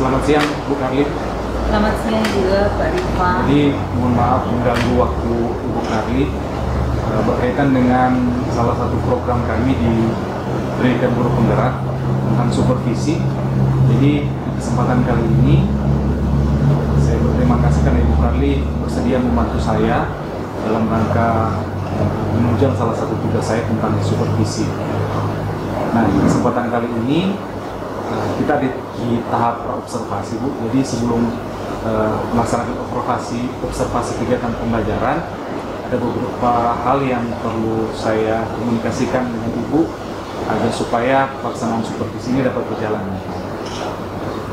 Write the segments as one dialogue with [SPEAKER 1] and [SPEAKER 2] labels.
[SPEAKER 1] Selamat siang Bu Karli.
[SPEAKER 2] Selamat siang juga Pak Rifa.
[SPEAKER 1] Jadi mohon maaf mengganggu waktu Ibu Karli berkaitan dengan salah satu program kami di Pendidikan Guru Penggerak tentang supervisi. Jadi di kesempatan kali ini saya berterima kasih karena Ibu Karli bersedia membantu saya dalam rangka menunjang salah satu tugas saya tentang supervisi. Nah, di kesempatan kali ini kita di tahap observasi, Bu. Jadi sebelum melaksanakan observasi kegiatan pembelajaran, ada beberapa hal yang perlu saya komunikasikan dengan Ibu agar supaya pelaksanaan supervisi ini dapat berjalan.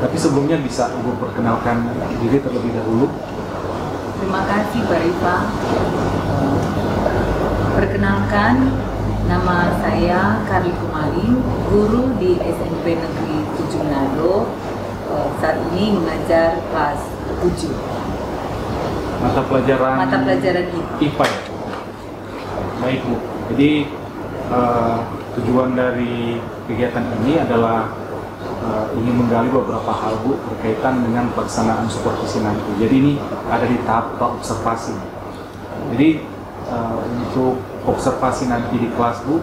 [SPEAKER 1] Tapi sebelumnya bisa Ibu perkenalkan diri terlebih dahulu.
[SPEAKER 2] Terima kasih Pak Rifa. Perkenalkan, nama saya Karli Kumaling, guru di SMP Negeri 7 Manado. Saat ini mengajar kelas 7.
[SPEAKER 1] Mata pelajaran
[SPEAKER 2] IPA.
[SPEAKER 1] ya? Baik Bu, jadi tujuan dari kegiatan ini adalah ingin menggali beberapa hal Bu berkaitan dengan pelaksanaan supervisi nanti. Jadi ini ada di tahap observasi. Jadi untuk observasi nanti di kelas Bu,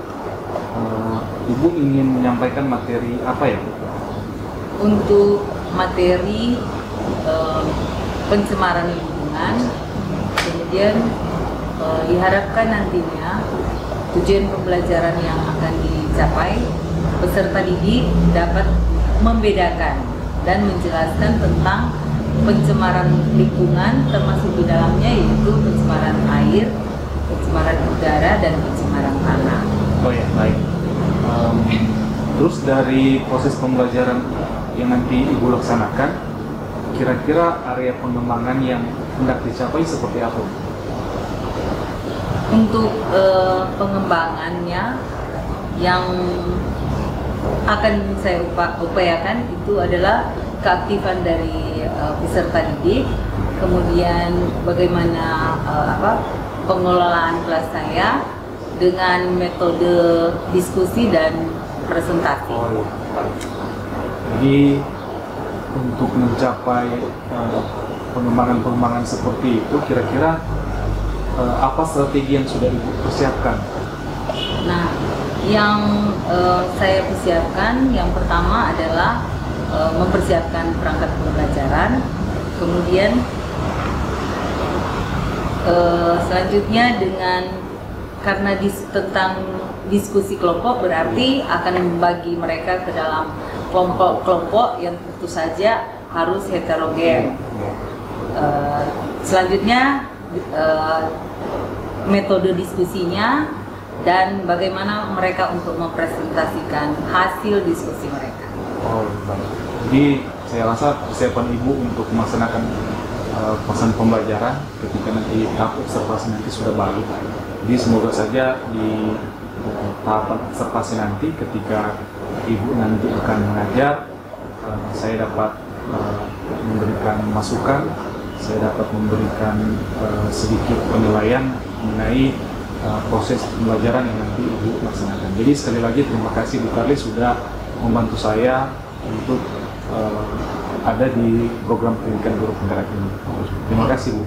[SPEAKER 1] Ibu ingin menyampaikan materi apa ya Bu?
[SPEAKER 2] Untuk materi pencemaran lingkungan, kemudian diharapkan nantinya tujuan pembelajaran yang akan dicapai, peserta didik dapat membedakan dan menjelaskan tentang pencemaran lingkungan, termasuk di dalamnya yaitu pencemaran air, pencemaran udara, dan pencemaran tanah.
[SPEAKER 1] Oh ya, baik. Terus dari proses pembelajaran yang nanti Ibu laksanakan, kira-kira area pengembangan yang hendak dicapai seperti apa?
[SPEAKER 2] Untuk pengembangannya yang akan saya upayakan itu adalah keaktifan dari peserta didik, kemudian bagaimana pengelolaan kelas saya dengan metode diskusi dan presentasi.
[SPEAKER 1] Oh, iya. Jadi untuk mencapai pengembangan seperti itu, kira-kira apa strategi yang sudah Ibu persiapkan?
[SPEAKER 2] Nah, yang saya persiapkan yang pertama adalah mempersiapkan perangkat pembelajaran, kemudian selanjutnya karena tentang diskusi kelompok berarti akan membagi mereka ke dalam kelompok-kelompok yang tentu saja harus heterogen. Selanjutnya metode diskusinya dan bagaimana mereka untuk mempresentasikan hasil diskusi mereka.
[SPEAKER 1] Oh, baik. Jadi saya rasa persiapan Ibu untuk melaksanakan pesan pembelajaran ketika nanti tahap observasi nanti sudah baik. Jadi semoga saja di tahapan observasi nanti ketika Ibu nanti akan mengajar, saya dapat memberikan masukan, saya dapat memberikan sedikit penilaian mengenai proses pembelajaran yang nanti Ibu laksanakan. Jadi sekali lagi terima kasih Bu Karli sudah membantu saya untuk ada di program pendidikan guru penggerak ini. Terima kasih Bu.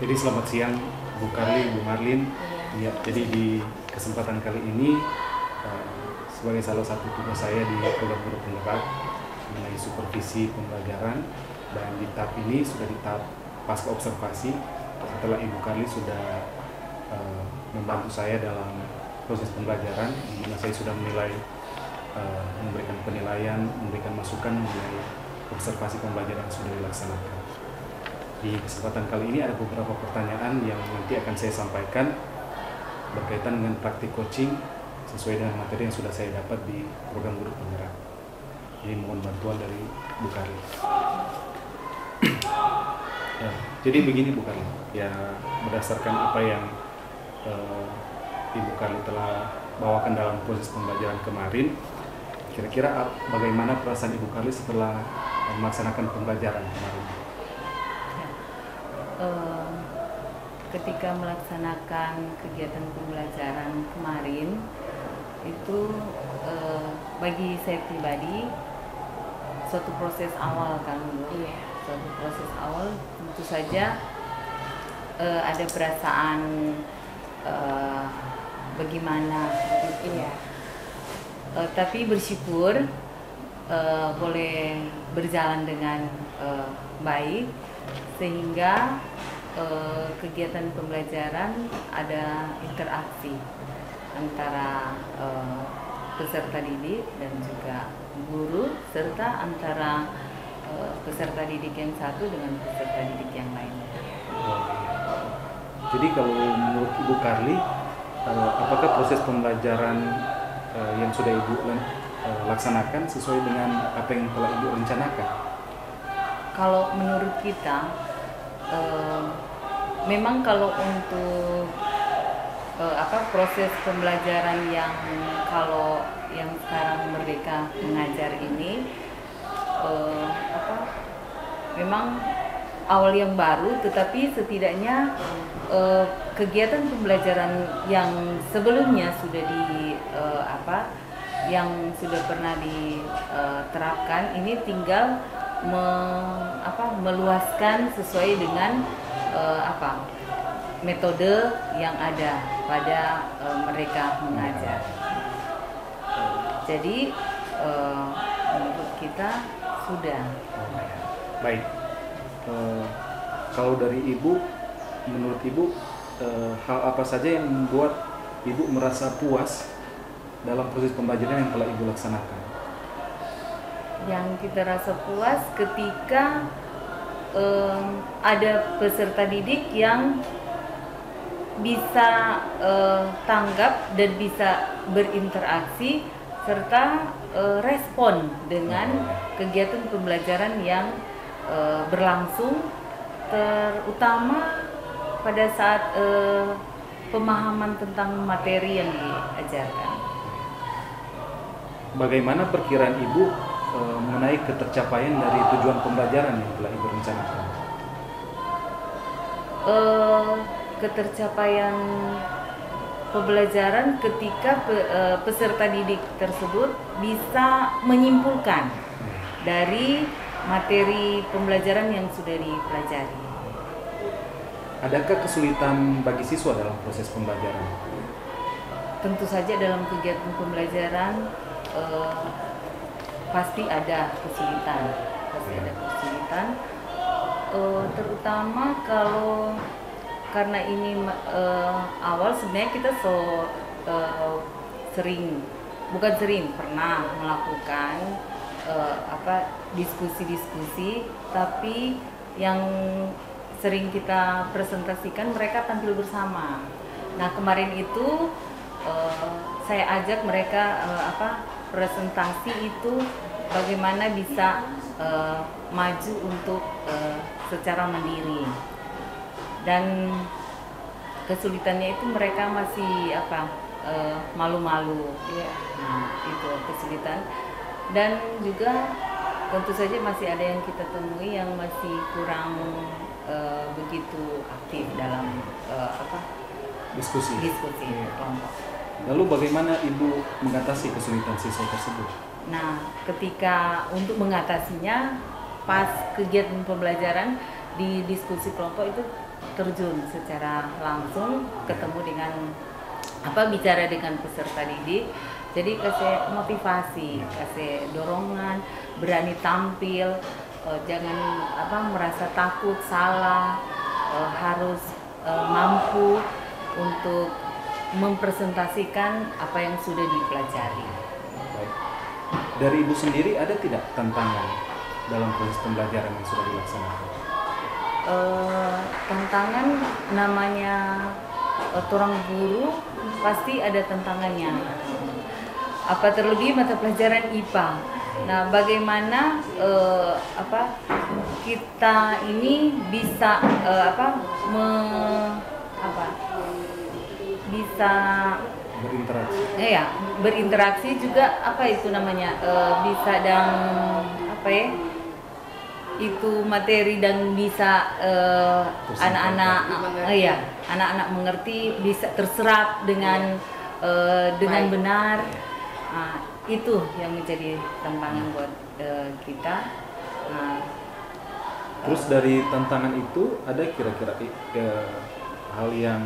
[SPEAKER 1] Jadi selamat siang Bu Karli, Bu Marlin. Ya, jadi di kesempatan kali ini sebagai salah satu tugas saya di program guru penggerak mengenai supervisi pembelajaran, dan di tahap ini sudah di tahap pasca observasi setelah Ibu Karli sudah membantu saya dalam proses pembelajaran, di mana saya sudah menilai, memberikan penilaian, memberikan masukan mengenai observasi pembelajaran yang sudah dilaksanakan. Di kesempatan kali ini ada beberapa pertanyaan yang nanti akan saya sampaikan berkaitan dengan praktik coaching sesuai dengan materi yang sudah saya dapat di program guru penggerak. Jadi mohon bantuan dari Bu Karli. Ya, jadi begini Bu Karli, ya berdasarkan apa yang Ibu Karli telah bawakan dalam proses pembelajaran kemarin, kira-kira bagaimana perasaan Ibu Karli setelah melaksanakan pembelajaran kemarin?
[SPEAKER 2] Ketika melaksanakan kegiatan pembelajaran kemarin itu bagi saya pribadi suatu proses awal kan, suatu proses awal tentu saja ada perasaan bagaimana gitu. Tapi bersyukur boleh berjalan dengan baik, sehingga kegiatan pembelajaran ada interaksi antara peserta didik dan juga guru, serta antara peserta didik yang satu dengan peserta didik yang lainnya.
[SPEAKER 1] Jadi kalau menurut Ibu Karli, apakah proses pembelajaran yang sudah Ibu laksanakan sesuai dengan apa yang telah Ibu rencanakan?
[SPEAKER 2] Kalau menurut kita, memang kalau untuk proses pembelajaran yang kalau yang sekarang Merdeka Mengajar ini memang awal yang baru, tetapi setidaknya kegiatan pembelajaran yang sebelumnya sudah yang sudah pernah diterapkan ini tinggal meluaskan sesuai dengan metode yang ada pada Merdeka Mengajar. Jadi menurut kita sudah.
[SPEAKER 1] Baik. Kalau dari Ibu, menurut Ibu hal apa saja yang membuat Ibu merasa puas dalam proses pembelajaran yang telah Ibu laksanakan?
[SPEAKER 2] Yang kita rasa puas ketika ada peserta didik yang bisa tanggap dan bisa berinteraksi serta respon dengan kegiatan pembelajaran yang berlangsung, terutama pada saat pemahaman tentang materi yang diajarkan. Bagaimana perkiraan Ibu mengenai ketercapaian dari tujuan pembelajaran yang telah Ibu rencanakan? Ketercapaian pembelajaran ketika peserta didik tersebut bisa menyimpulkan dari materi pembelajaran yang sudah dipelajari. Adakah kesulitan bagi siswa dalam proses pembelajaran? Tentu saja dalam kegiatan pembelajaran pasti ada kesulitan, terutama kalau karena ini awal sebenarnya kita pernah melakukan diskusi-diskusi, tapi yang sering kita presentasikan mereka tampil bersama. Nah kemarin itu saya ajak mereka presentasi itu bagaimana bisa maju untuk secara mandiri, dan kesulitannya itu mereka masih malu-malu. Nah, itu kesulitan, dan juga tentu saja masih ada yang kita temui yang masih kurang begitu aktif dalam diskusi kelompok. Lalu bagaimana Ibu mengatasi kesulitan siswa tersebut? Nah, ketika untuk mengatasinya pas kegiatan pembelajaran di diskusi kelompok itu terjun secara langsung, ketemu dengan bicara dengan peserta didik. Jadi kasih motivasi, kasih dorongan, berani tampil, jangan merasa takut salah, harus mampu untuk mempresentasikan apa yang sudah dipelajari.
[SPEAKER 1] Baik. Dari Ibu sendiri ada tidak tantangan dalam proses pembelajaran yang sudah dilaksanakan?
[SPEAKER 2] Tantangan namanya orang guru pasti ada tantangannya. Apa terlebih mata pelajaran IPA. Nah, bagaimana kita ini bisa bisa
[SPEAKER 1] berinteraksi.
[SPEAKER 2] Berinteraksi juga bisa dan itu materi dan bisa anak-anak mengerti, bisa terserap dengan benar. Itu yang menjadi tantangan buat kita.
[SPEAKER 1] Terus dari tantangan itu ada kira-kira hal yang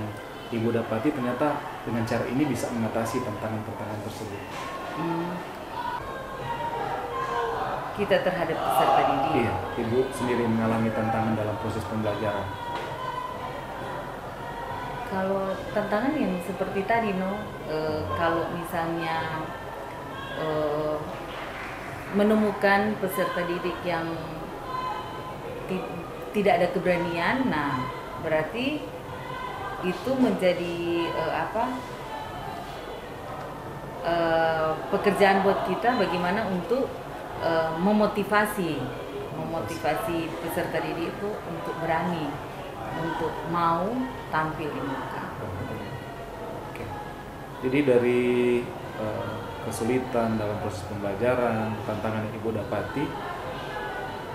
[SPEAKER 1] Ibu dapati ternyata dengan cara ini bisa mengatasi tantangan-tantangan tersebut?
[SPEAKER 2] Kita terhadap peserta didik.
[SPEAKER 1] Iya, Ibu sendiri mengalami tantangan dalam proses pembelajaran.
[SPEAKER 2] Kalau tantangan yang seperti tadi, kalau misalnya menemukan peserta didik yang tidak ada keberanian, nah berarti itu menjadi pekerjaan buat kita bagaimana untuk memotivasi peserta didik itu untuk berani, untuk mau tampil di muka.
[SPEAKER 1] Oke. Jadi dari kesulitan dalam proses pembelajaran, tantangan yang Ibu dapati,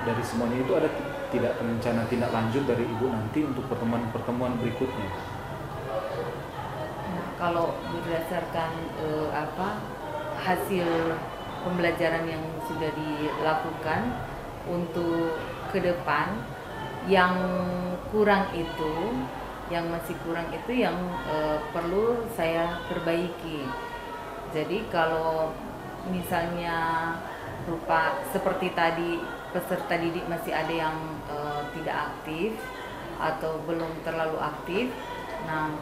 [SPEAKER 1] dari semuanya itu ada tidak rencana tindak lanjut dari Ibu nanti untuk pertemuan-pertemuan berikutnya?
[SPEAKER 2] Nah, kalau berdasarkan hasil pembelajaran yang sudah dilakukan untuk ke depan, yang masih kurang itu yang perlu saya perbaiki. Jadi kalau misalnya rupa seperti tadi peserta didik masih ada yang tidak aktif atau belum terlalu aktif, nah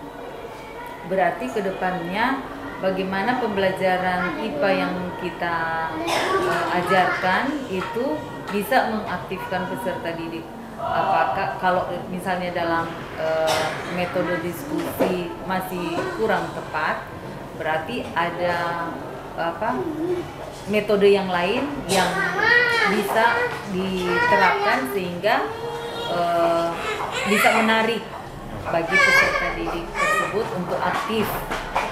[SPEAKER 2] berarti kedepannya bagaimana pembelajaran IPA yang kita ajarkan itu bisa mengaktifkan peserta didik. Apakah kalau misalnya dalam metode diskusi masih kurang tepat, berarti ada metode yang lain yang bisa diterapkan sehingga bisa menarik bagi peserta didik tersebut untuk aktif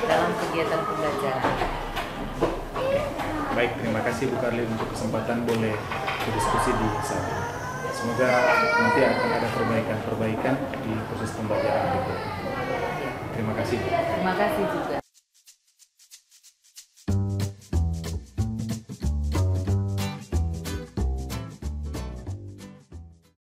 [SPEAKER 2] dalam kegiatan pembelajaran.
[SPEAKER 1] Baik, terima kasih Bu Karlin untuk kesempatan boleh berdiskusi di sana. Semoga nanti akan ada perbaikan di proses pembelajaran berikutnya. Terima kasih.
[SPEAKER 2] Terima kasih juga.